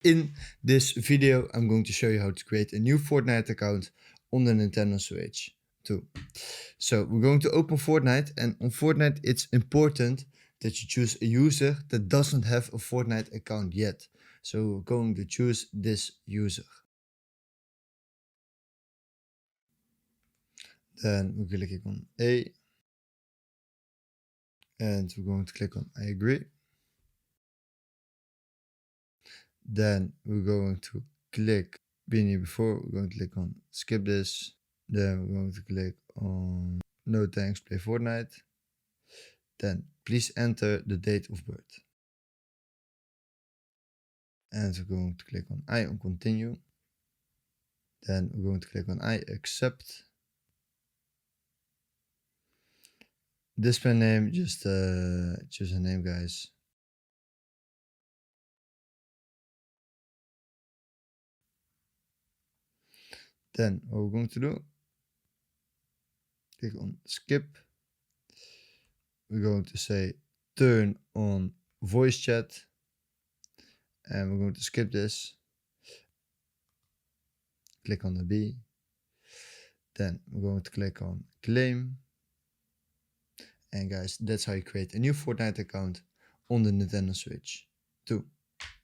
In this video, I'm going to show you how to create a new Fortnite account on the Nintendo Switch 2. So we're going to open Fortnite, and on Fortnite, it's important that you choose a user that doesn't have a Fortnite account yet. So we're going to choose this user. Then we're clicking on A, and we're going to click on I agree. Then we're going to click been here before. We're going to click on skip this. Then we're going to click on no thanks, play Fortnite. Then please enter the date of birth. And we're going to click on I on continue. Then we're going to click on I accept. Display name, just choose a name, guys. Then what we're going to do, click on skip. We're going to say turn on voice chat, and we're going to skip this. Click on the B. Then we're going to click on claim. And guys, that's how you create a new Fortnite account on the Nintendo Switch 2.